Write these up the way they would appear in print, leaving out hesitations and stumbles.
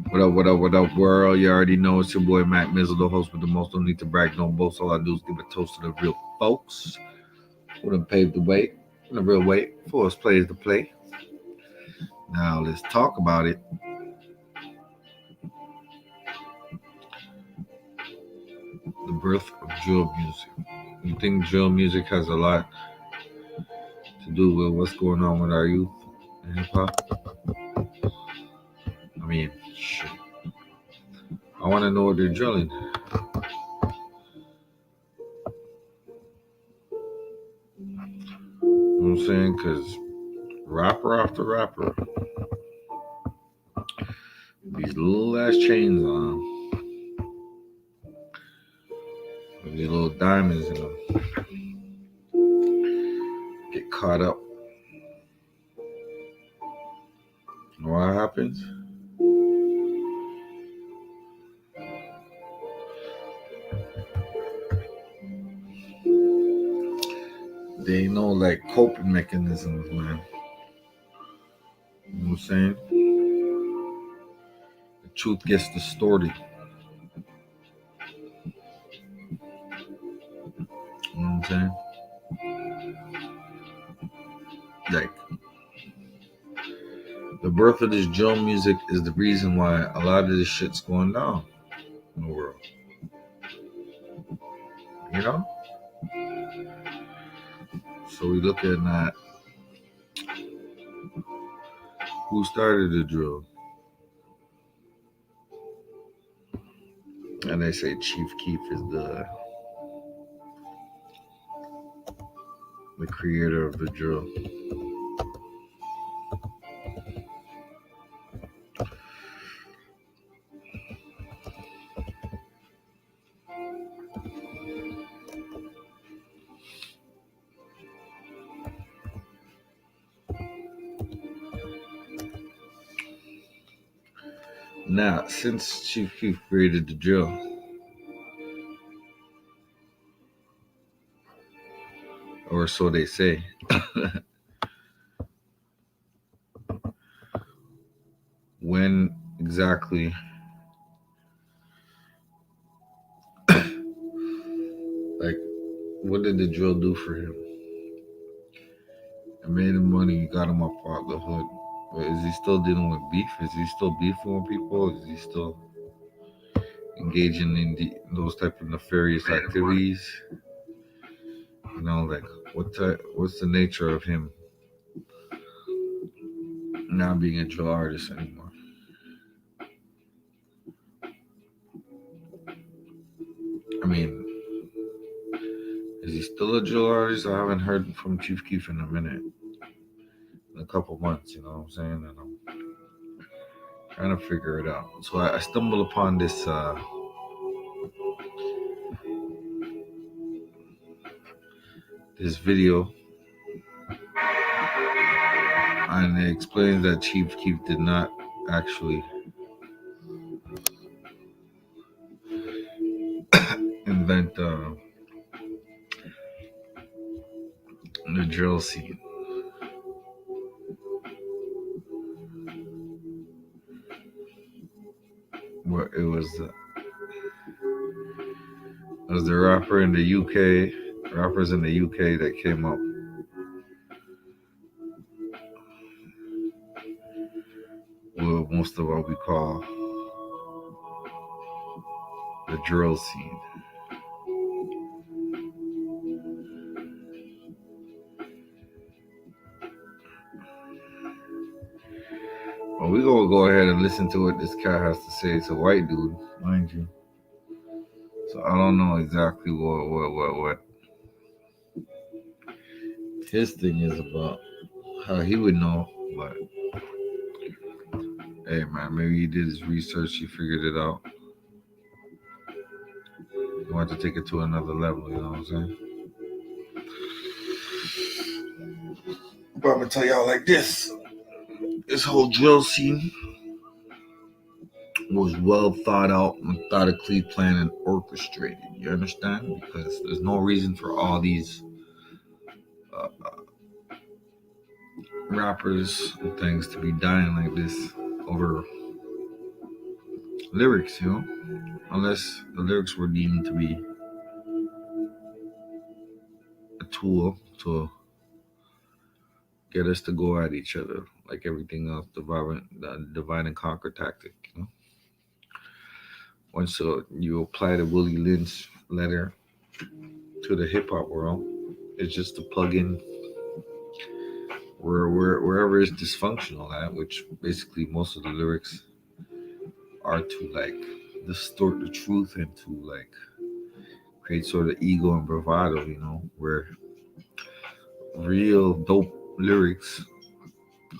What up, world? You already know it's your boy Mac Mizzle, the host with the most. Don't need to brag, don't boast. All I do is give a toast to the real folks who done paved the way, in the real way, for us players to play. Now let's talk about it. The birth of drill music. You think drill music has a lot to do with what's going on with our youth and hip hop? I mean, shit. I want to know what they're drilling. You know what I'm saying? Because rapper after rapper, these little ass chains on, with these little diamonds in them, get caught up. What happens? They know like coping mechanisms, man. You know what I'm saying? The truth gets distorted. You know what I'm saying? Like the birth of this drill music is the reason why a lot of this shit's going down in the world. You know? So we look at that. Who started the drill? And they say Chief Keef is the creator of the drill. Now, since Chief Keef created the drill, or so they say, when exactly like what did the drill do for him? It made him money, got him up out the hood. But is he still dealing with beef? Is he still beefing with people? Is he still engaging in those type of nefarious activities? You know, like what's the nature of him not being a drill artist anymore? I mean, is he still a drill artist? I haven't heard from Chief Keef in a minute. In a couple months, you know what I'm saying? And I'm trying to figure it out. So I stumbled upon this video, and it explains that Chief Keef did not actually invent the drill scene. Where it was the rapper in the UK, rappers in the UK that came up with most of what we call the drill scene. Well, we're gonna go ahead and listen to what this cat has to say. It's a white dude, mind you. So I don't know exactly what his thing is about, how he would know, but hey man, maybe he did his research, he figured it out. He wanted to take it to another level, you know what I'm saying? But I'm gonna tell y'all like this whole drill scene was well thought out, methodically planned and orchestrated. You understand? Because there's no reason for all these uh, rappers and things to be dying like this over lyrics, unless the lyrics were deemed to be a tool to get us to go at each other, like everything else, the divide and conquer tactic. Once you apply the Willie Lynch letter to the hip hop world, it's just to plug in wherever it's dysfunctional at, which basically most of the lyrics are to like distort the truth and to like create sort of ego and bravado, where real dope lyrics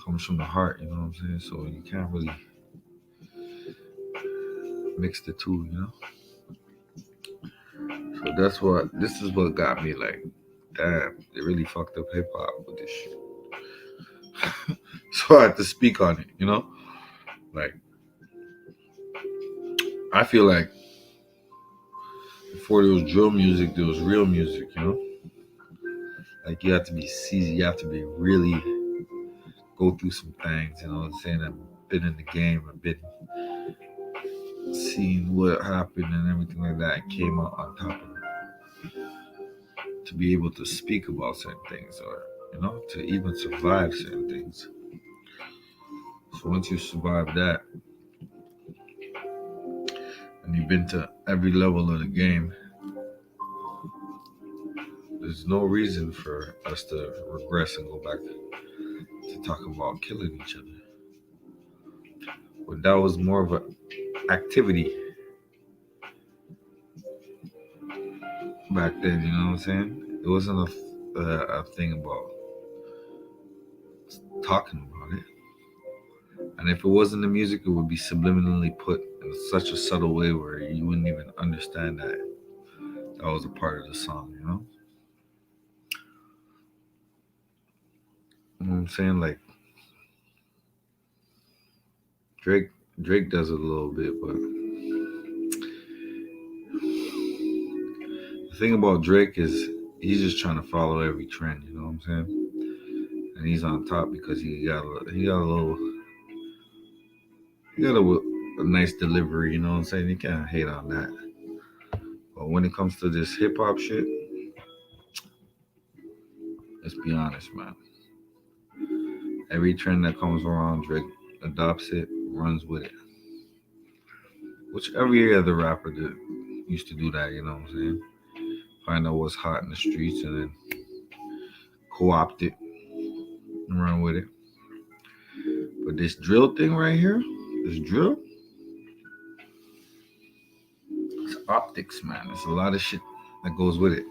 comes from the heart, you know what I'm saying? So you can't really mix the two. So this is what got me like, damn, they really fucked up hip hop with this shit. So I had to speak on it. Like, I feel like before there was drill music, there was real music. Like, you have to be seasoned, you have to be really go through some things, you know what I'm saying? I've been in the game, I've been seeing what happened and everything like that, and came out on top of it to be able to speak about certain things, or to even survive certain things. So once you survive that and you've been to every level of the game, there's no reason for us to regress and go back to talk about killing each other. But that was more of an activity back then, you know what I'm saying? It wasn't a thing about talking about it. And if it wasn't the music, it would be subliminally put in such a subtle way where you wouldn't even understand that that was a part of the song. You know what I'm saying? Like, Drake does it a little bit, but the thing about Drake is he's just trying to follow every trend, you know what I'm saying? And he's on top because he got a nice delivery, you know what I'm saying? You can't hate on that. But when it comes to this hip hop shit, let's be honest, man. Every trend that comes around, Drake adopts it, runs with it. Which every other rapper used to do that, you know what I'm saying? Find out what's hot in the streets and then co-opt it and run with it. But this drill thing right here, this drill, it's optics, man. There's a lot of shit that goes with it.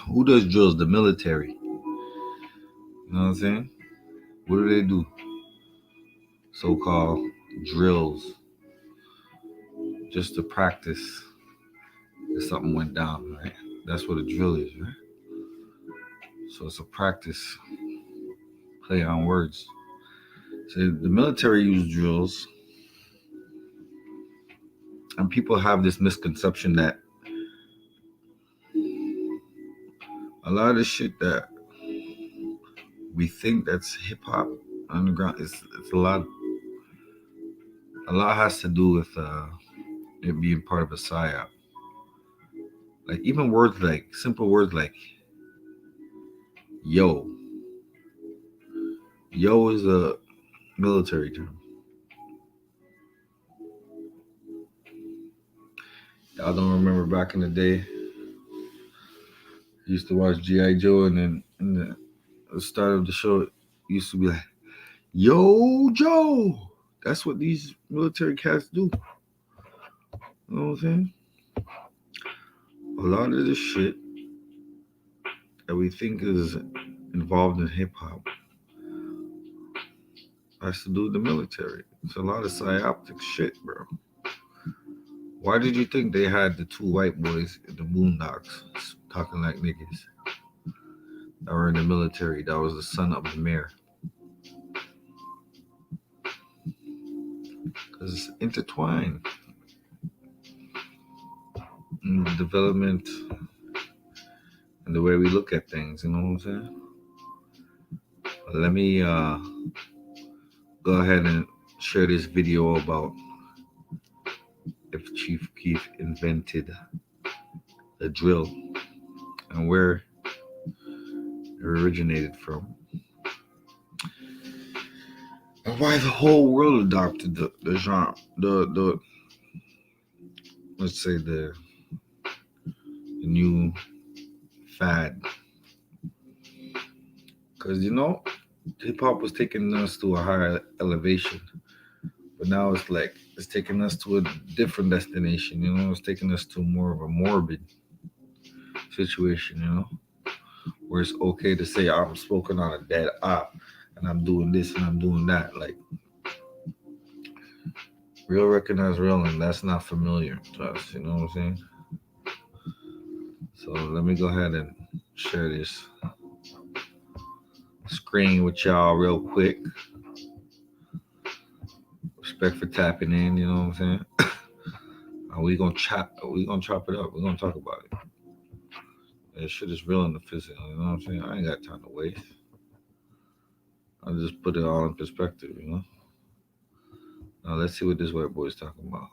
Who does drills? The military. You know what I'm saying? What do? So-called drills. Just to practice if something went down, right? That's what a drill is, right? So it's a practice, play on words. So the military use drills, and people have this misconception that a lot of the shit that we think that's hip hop underground, it's a lot. A lot has to do with it being part of a psyop. Like, even words like simple words like yo. Yo is a military term. Y'all don't remember back in the day? I used to watch G.I. Joe, and then in the start of the show, it used to be like, Yo, Joe. That's what these military cats do. You know what I'm saying? A lot of this shit that we think is involved in hip hop has to do with the military. It's a lot of psyoptic shit, bro. Why did you think they had the two white boys in the Boondocks talking like niggas that were in the military? That was the son of the mayor. Because it's intertwined in the development and the way we look at things, you know what I'm saying? But let me go ahead and share this video about if Chief Keef invented the drill and where it originated from, and why the whole world adopted the genre, the let's say the new fad. Because hip hop was taking us to a higher elevation, but now it's like it's taking us to a different destination. It's taking us to more of a morbid situation. Where it's okay to say I'm smoking on a dead op and I'm doing this and I'm doing that. Like real recognize real, and that's not familiar to us. You know what I'm saying? So let me go ahead and share this screen with y'all real quick. Respect for tapping in. You know what I'm saying? We gonna chop it up. We're gonna talk about it. That shit is real in the physical. You know what I'm saying? I ain't got time to waste. I'll just put it all in perspective. Now let's see what this white boy's talking about.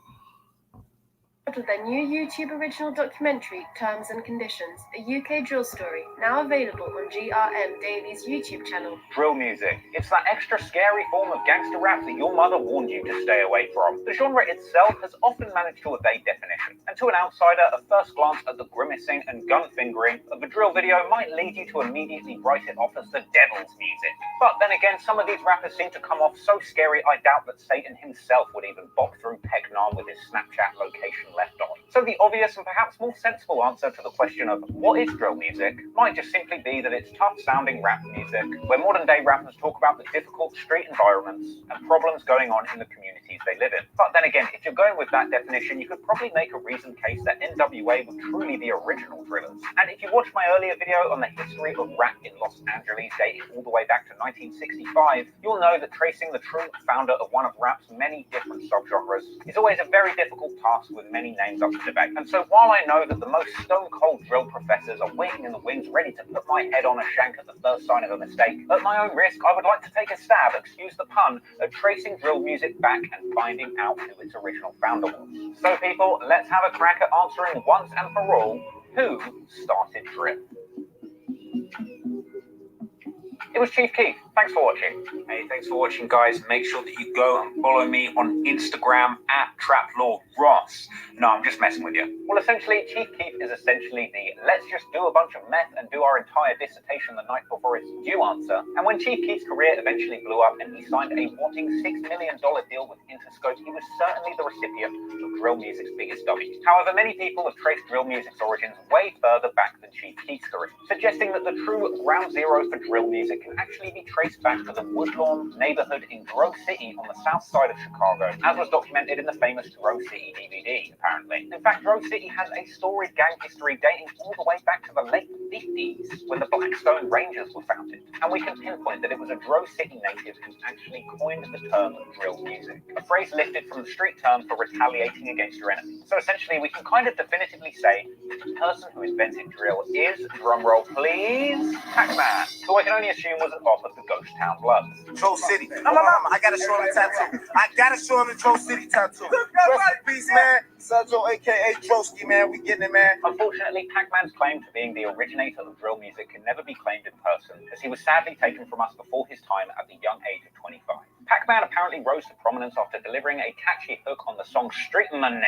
With their new YouTube original documentary, Terms and Conditions, a UK drill story, now available on GRM Daily's YouTube channel. Drill music. It's that extra scary form of gangster rap that your mother warned you to stay away from. The genre itself has often managed to evade definition, and to an outsider, a first glance at the grimacing and gun fingering of a drill video might lead you to immediately write it off as the devil's music. But then again, some of these rappers seem to come off so scary, I doubt that Satan himself would even bop through Pecknam with his Snapchat location left on. So the obvious and perhaps more sensible answer to the question of what is drill music might just simply be that it's tough-sounding rap music, where modern-day rappers talk about the difficult street environments and problems going on in the communities they live in. But then again, if you're going with that definition, you could probably make a reasoned case that NWA were truly the original drillers. And if you watch my earlier video on the history of rap in Los Angeles, dating all the way back to 1965, you'll know that tracing the true founder of one of rap's many different subgenres is always a very difficult task with many names up for debate. And so while I know that the most stone-cold drill professors are waiting in the wings ready to put my head on a shank at the first sign of a mistake, at my own risk, I would like to take a stab, excuse the pun, at tracing drill music back and finding out who its original founder was. So people, let's have a crack at answering once and for all, who started drill? It was Chief Keef. Thanks for watching. Hey, thanks for watching, guys. Make sure that you go and follow me on Instagram at TrapLordRoss. No, I'm just messing with you. Well, essentially, Chief Keef is essentially the let's just do a bunch of meth and do our entire dissertation the night before it's due answer. And when Chief Keef's career eventually blew up and he signed a whopping $6 million deal with Interscope, he was certainly the recipient of drill music's biggest W. However, many people have traced drill music's origins way further back than Chief Keef's career, suggesting that the true ground zero for drill music can actually be traced back to the Woodlawn neighborhood in Grove City on the south side of Chicago, as was documented in the famous Grove City DVD, apparently. In fact, Grove City has a storied gang history dating all the way back to the late 50s, when the Blackstone Rangers were founded. And we can pinpoint that it was a Grove City native who actually coined the term drill music, a phrase lifted from the street term for retaliating against your enemy. So essentially, we can kind of definitively say that the person who invented drill is, drumroll please, Pac-Man, who I can only assume was an off of the Ghost Town Bloods. Troll City. I gotta show him the tattoo. I gotta show him the Troll City tattoo. Rest in peace, man. Sergio, aka Trollski, man. We getting it, man. Unfortunately, Pac-Man's claim to being the originator of drill music can never be claimed in person, as he was sadly taken from us before his time at the young age of 25. Pac-Man apparently rose to prominence after delivering a catchy hook on the song Street Money,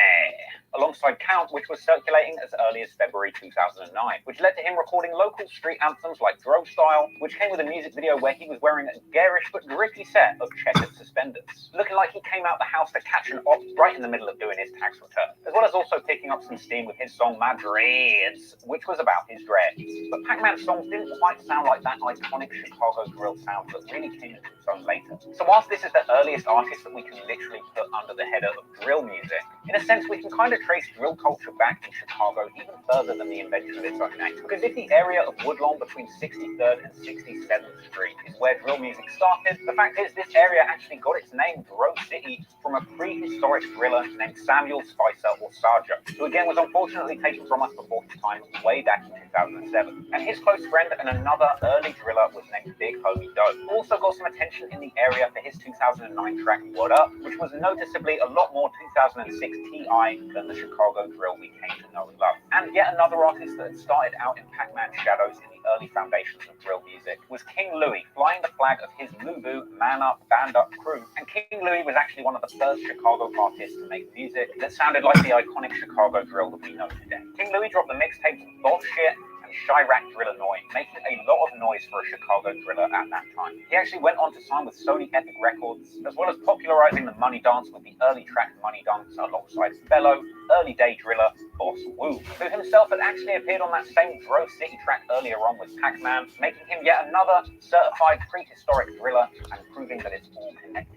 alongside Count, which was circulating as early as February 2009, which led to him recording local street anthems like Drove Style, which came with a music video where he was wearing a garish but drippy set of checkered suspenders, looking like he came out the house to catch an op right in the middle of doing his tax return, as well as also picking up some steam with his song My Dreads, which was about his dreads. But Pac-Man's songs didn't quite sound like that iconic Chicago drill sound that really came into its own later. So whilst this is the earliest artist that we can literally put under the header of drill music, in a sense we can kind of trace drill culture back in Chicago even further than the invention of its own name. Because if the area of Woodlawn between 63rd and 67th Street is where drill music started, the fact is this area actually got its name, Grove City, from a prehistoric driller named Samuel Spicer or Sarja, who again was unfortunately taken from us before his time way back in 2007. And his close friend and another early driller was named Big Homie Doe, who also got some attention in the area for his his 2009 track What Up, which was noticeably a lot more 2006 T.I. than the Chicago drill we came to know and love. And yet another artist that had started out in Pac-Man's shadows in the early foundations of drill music was King Louie, flying the flag of his Mubu Man Up Band Up crew. And King Louie was actually one of the first Chicago artists to make music that sounded like the iconic Chicago drill that we know today. King Louie dropped the mixtapes Boss Shit and Chirac Drillanoid, making a lot of noise for a Chicago driller at that time. He actually went on to sign with Sony Epic Records, as well as popularizing the money dance with the early track Money Dance alongside fellow early day driller Boss Woo, who himself had actually appeared on that same Dro City track earlier on with Pac-Man, making him yet another certified prehistoric driller and proving that it's all connected.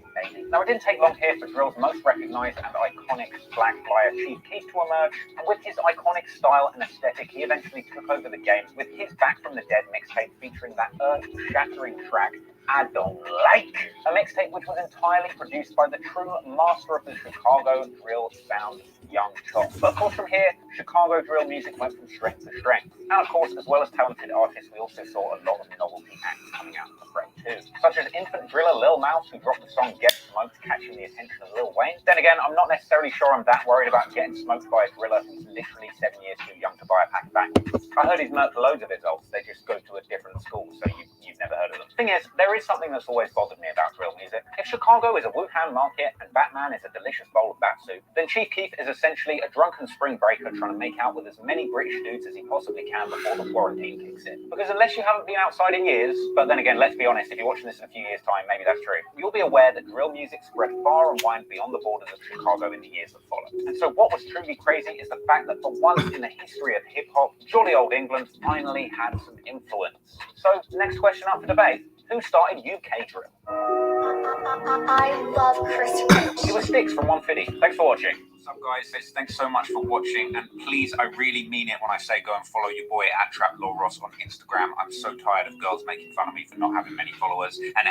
Now, it didn't take long here for drill's most recognized and iconic Black Flyer Chief Keef to emerge, and with his iconic style and aesthetic, he eventually took over the game with his Back from the Dead mixtape featuring that earth-shattering track, I Don't Like, a mixtape which was entirely produced by the true master of the Chicago drill sound, Young Chop. But of course from here, Chicago drill music went from strength to strength. And of course, as well as talented artists, we also saw a lot of novelty acts coming out of the fray too, such as infant driller Lil Mouse, who dropped the song Get Smoked, catching the attention of Lil Wayne. Then again, I'm not necessarily sure I'm that worried about getting smoked by a driller who's literally 7 years too young to buy a pack of bangers. I heard he's murked loads of his ults, they just go to a different school, so you've never heard of them. Thing is, there is something that's always bothered me about drill music. If Chicago is a Wuhan market and Batman is a delicious bowl of bat soup, then Chief Keef is essentially a drunken spring breaker trying to make out with as many British dudes as he possibly can before the quarantine kicks in. Because unless you haven't been outside in years, but then again, let's be honest, if you're watching this in a few years' time, maybe that's true, you'll be aware that drill music spread far and wide beyond the borders of Chicago in the years that followed. And so what was truly crazy is the fact that for once in the history of hip-hop, jolly old England finally had some influence. So, next question up for debate. Who started UK drill? I love Chris Rich. It was Sticks from 150. Thanks for watching. What's up, guys? Thanks so much for watching, and please, I really mean it when I say go and follow your boy at TrapLawRoss on Instagram. I'm so tired of girls making fun of me for not having many followers, and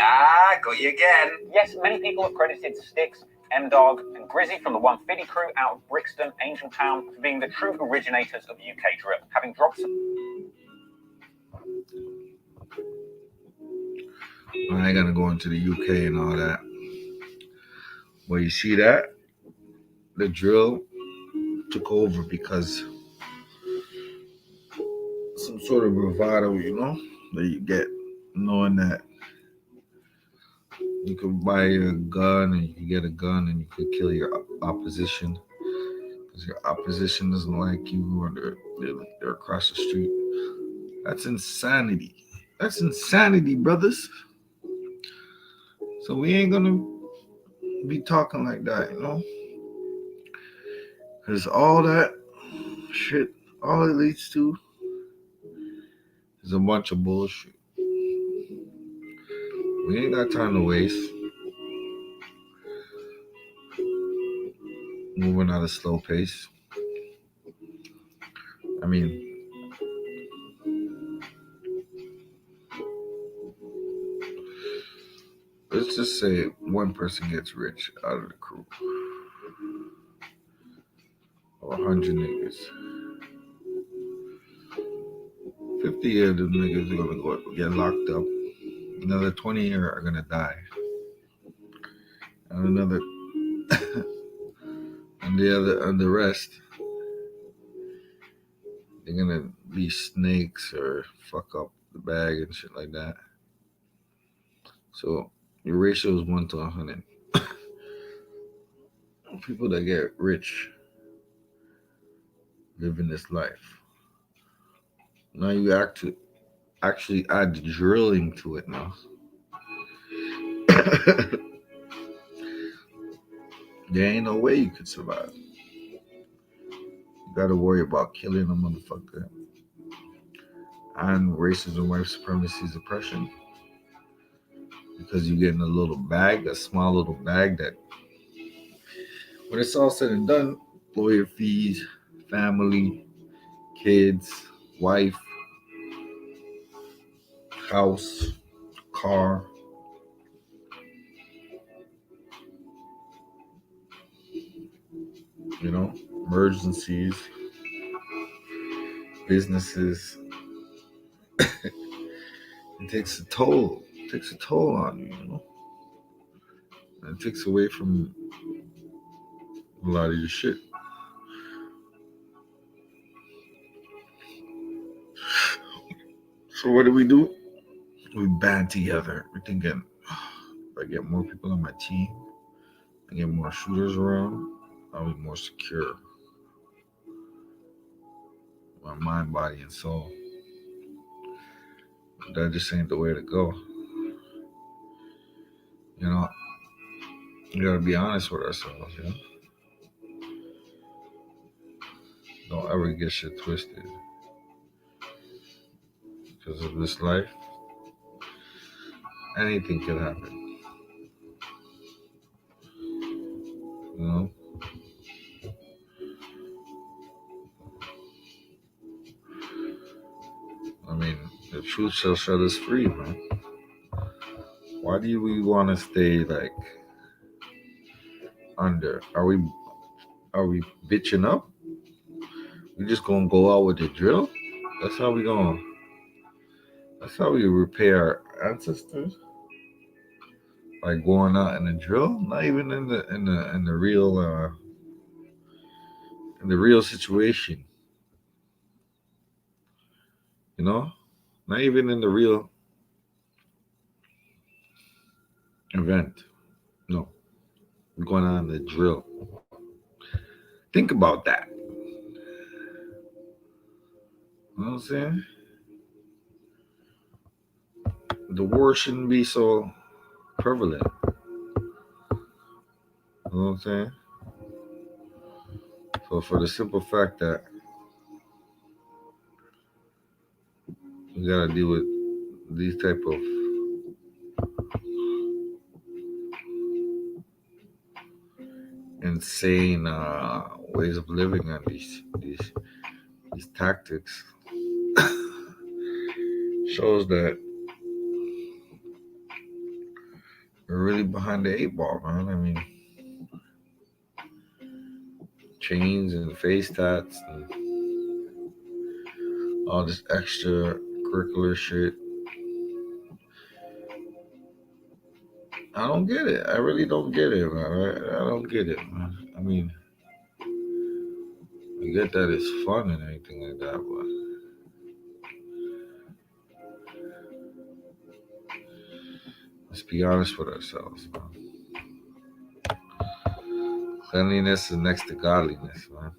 got you again. Yes, many people have credited Sticks, M-Dog, and Grizzy from the 150 crew out of Brixton, Angeltown, for being the true originators of UK drill, having dropped some... I ain't gonna go into the UK and all that. Well, you see that? The drill took over because some sort of bravado, that you get knowing that you could buy a gun and you could get a gun and you could kill your opposition because your opposition doesn't like you or they're across the street. That's insanity. That's insanity, brothers. So we ain't gonna be talking like that, because all that shit, all it leads to is a bunch of bullshit. We ain't got time to waste. Moving at a slow pace. I mean, let's just say one person gets rich out of the crew. Or 100 niggas. 50 of them niggas are gonna go get locked up. Another 20 here are gonna die. And another and the rest, they're gonna be snakes or fuck up the bag and shit like that. So your ratio is 1 to 100. People that get rich living this life. Now you actually add the drilling to it now. There ain't no way you could survive. You gotta worry about killing a motherfucker and racism, white supremacy, oppression. Because you're getting a small little bag that when it's all said and done, lawyer fees, family, kids, wife, house, car, emergencies, businesses. It takes a toll. It takes a toll on you, takes away from a lot of your shit. So what do? We band together. We're thinking, if I get more people on my team, I get more shooters around, I'll be more secure. My mind, body, and soul. That just ain't the way to go. You know, we gotta be honest with ourselves, you know? Don't ever get shit twisted. Because of this life, anything can happen. You know? I mean, the truth shall set us free, man. Why do we want to stay like under? Are we bitching up? We just gonna go out with the drill? That's how we gonna. That's how we repay our ancestors. Like going out in the drill, not even in the real situation. You know, not even in the real event. No, we're going on the drill. Think about that. You know what I'm saying? The war shouldn't be so prevalent. You know what I'm saying? So for the simple fact that we gotta deal with these type of insane ways of living and these tactics shows that we're really behind the eight ball, man. I mean, chains and face tats and all this extra curricular shit. I don't get it. I really don't get it, man. I don't get it, man. I mean, I get that it's fun and everything like that, but let's be honest with ourselves, man. Cleanliness is next to godliness, man.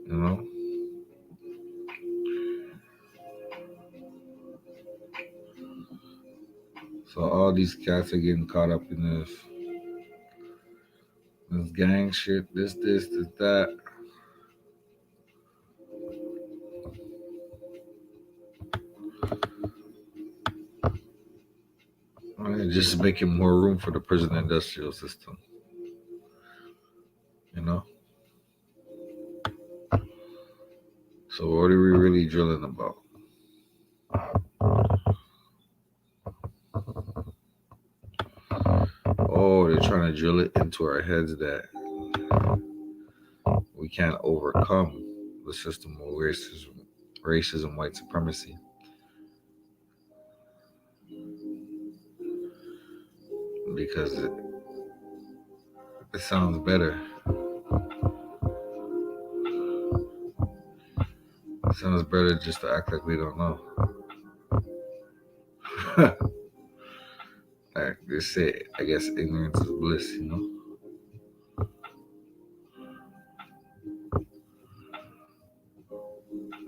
You know? So all these cats are getting caught up in this gang shit, this, that. And just making more room for the prison industrial system. You know? So what are we really drilling about? Oh, they're trying to drill it into our heads that we can't overcome the system of racism, white supremacy. Because it sounds better. It sounds better just to act like we don't know. Like they say, I guess ignorance is bliss, you know?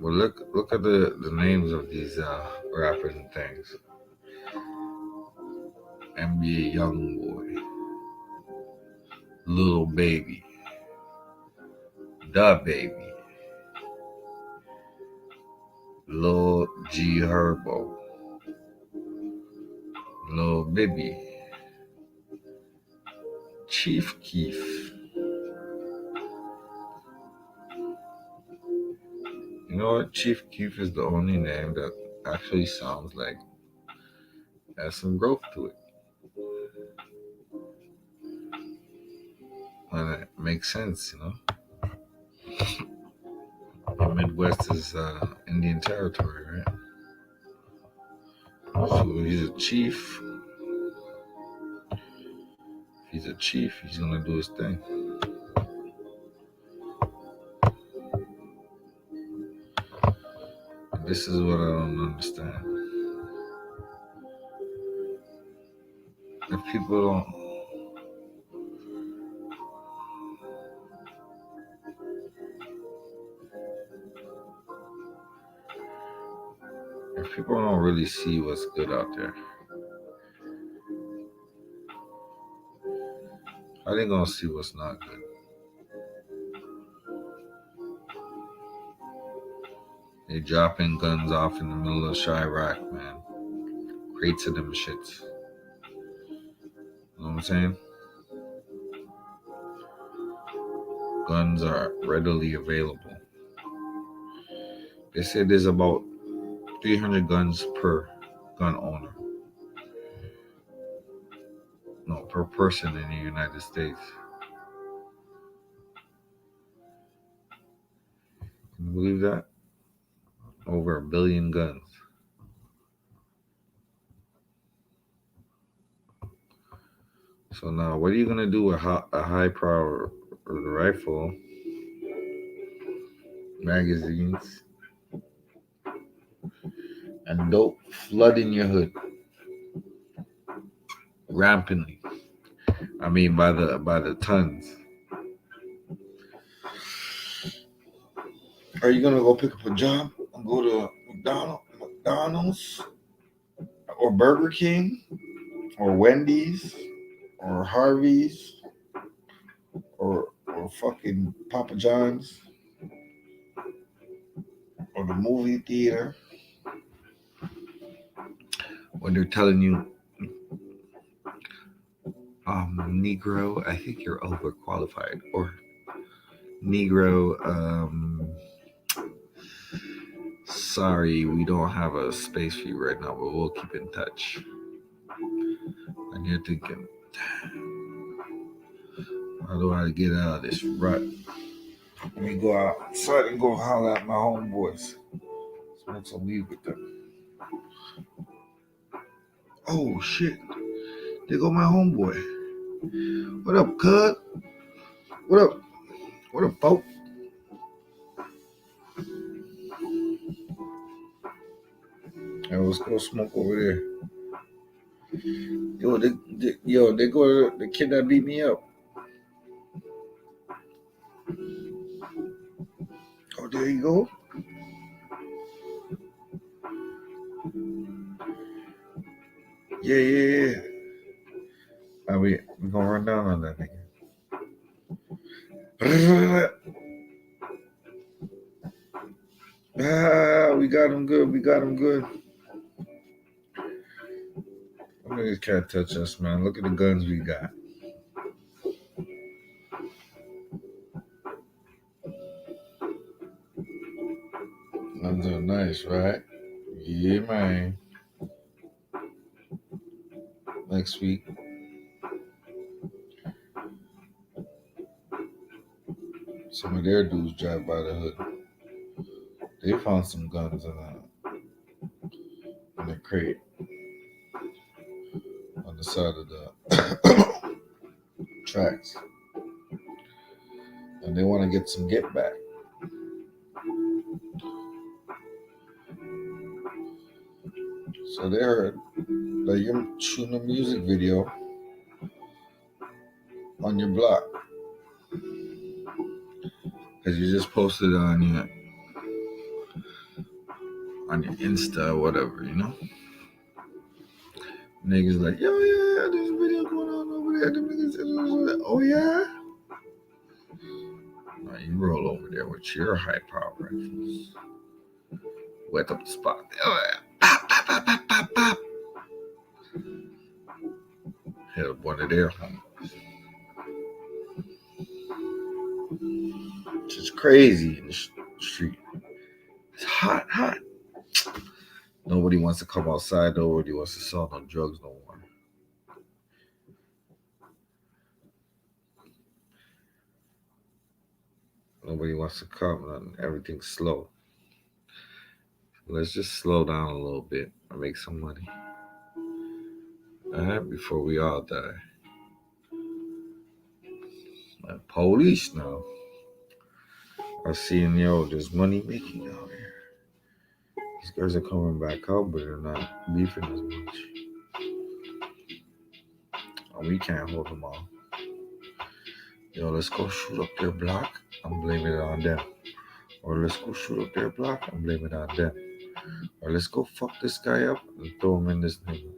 Well, look at the names of these rappers and things. NBA Youngboy, Little Baby, Da Baby, Lil G Herbo, Lil Bibby, Chief Keef. You know what? Chief Keef is the only name that actually sounds like has some growth to it. And makes sense, you know. The Midwest is Indian territory, right? So he's a chief. He's a chief. He's gonna do his thing. And this is what I don't understand. If people don't, really see what's good out there, how they gonna see what's not good? They dropping guns off in the middle of Chirac, man. Crates of them shits. You know what I'm saying? Guns are readily available. They say there's about 300 guns per gun owner. No, per person in the United States. Can you believe that? Over 1 billion guns. So now, what are you gonna do with a high power rifle, magazines, and dope flooding your hood rampantly? I mean, by the tons. Are you gonna go pick up a job and go to McDonald's or Burger King or Wendy's or Harvey's or fucking Papa John's or the movie theater when they're telling you, Negro, I think you're overqualified, or Negro, sorry, we don't have a space for you right now, but we'll keep in touch. And you're thinking, how do I get out of this rut? Let me go outside and go holler at my homeboys. Smoke some weed with them. Oh shit. There go my homeboy. What up, cuz? What up? What up, folk? Hey, let's go smoke over there. Yo, they go to the kid that beat me up. Oh, there you go. Yeah. We gonna run down on that nigga. We got him good. Them niggas can't touch us, man. Look at the guns we got. Guns are nice, right? Yeah, man. Next week. Some of their dudes drive by the hood. They found some guns in the crate on the side of the tracks. And they want to get some get back. So they heard that you're shooting a music video on your block. Because you just posted on your Insta or whatever, you know? Niggas like, yo, yeah, there's a video going on over there. Them niggas, oh, yeah? Now you roll over there with your high power rifles. Wet up the spot. Oh, yeah. Pop, pop, pop, pop, pop, pop. Hit up one of their homies. It's just crazy in the street. It's hot. Nobody wants to come outside. Nobody wants to sell no drugs no more. Nobody wants to come, and everything's slow. Let's just slow down a little bit and make some money. All right, before we all die. Like police now are seeing, yo, there's money making out here. These guys are coming back out, but they're not beefing as much. And we can't hold them all. Yo, let's go shoot up their block. I'm blaming it on them. Or let's go shoot up their block. I'm blaming it on them. Or let's go fuck this guy up and throw him in this nigga.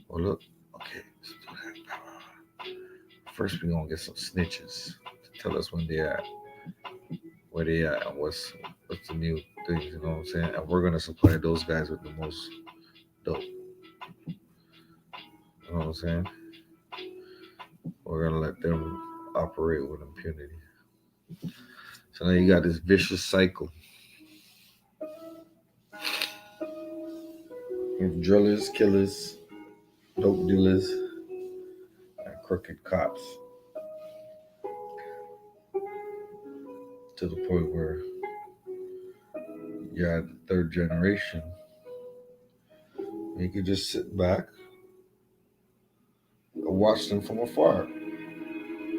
Or look, okay, let's do that. First, we gonna get some snitches to tell us when they at, where they at, and what's the new things. You know what I'm saying? And we're gonna supply those guys with the most dope. You know what I'm saying? We're gonna let them operate with impunity. So now you got this vicious cycle of drillers, killers, dope dealers, and crooked cops. To the point where you're at the third generation. You could just sit back and watch them from afar.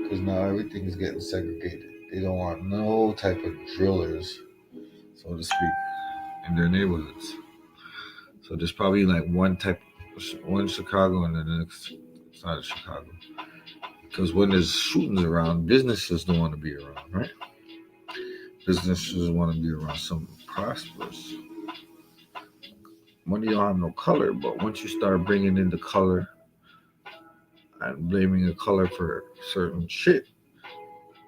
Because now everything is getting segregated. They don't want no type of drillers, so to speak, in their neighborhoods. So there's probably like one Chicago and then the next side of Chicago. Because when there's shootings around, businesses don't want to be around, right? Businesses want to be around something prosperous. Money don't have no color, but once you start bringing in the color and blaming a color for certain shit,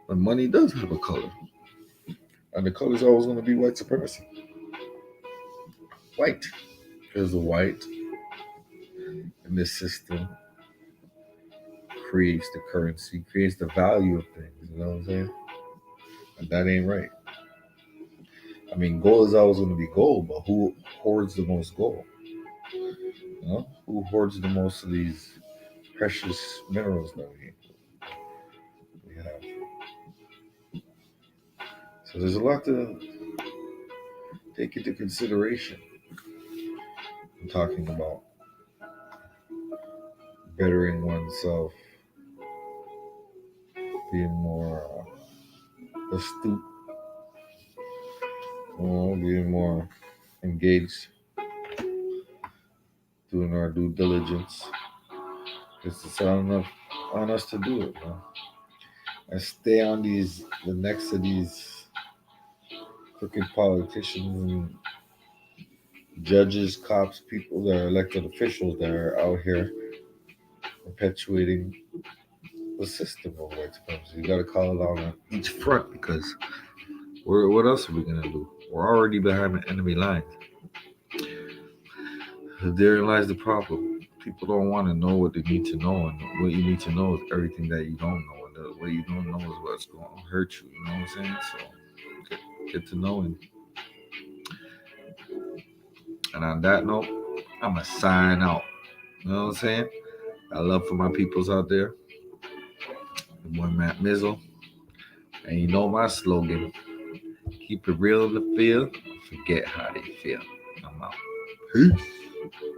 the money does have a color. And the color is always going to be white supremacy. White. Because the white in this system creates the currency, creates the value of things. You know what I'm saying? And that ain't right. I mean, gold is always going to be gold, but who hoards the most gold? You know? Who hoards the most of these precious minerals that we have? So there's a lot to take into consideration. I'm talking about bettering oneself, being more astute, being more engaged, doing our due diligence. It's on us to do it, man. And stay on the necks of these crooked politicians and judges, cops, people that are elected officials that are out here perpetuating the system of white supremacy. You got to call it out on each front because what else are we going to do? We're already behind the enemy lines. Therein lies the problem. People don't want to know what they need to know, and what you need to know is everything that you don't know, and what you don't know is what's going to hurt you. You know what I'm saying? So get to knowing. And on that note, I'm going to sign out. You know what I'm saying? I love for my peoples out there. The boy Matt Mizzle. And you know my slogan. Keep it real in the field. Forget how they feel. I'm out. Peace.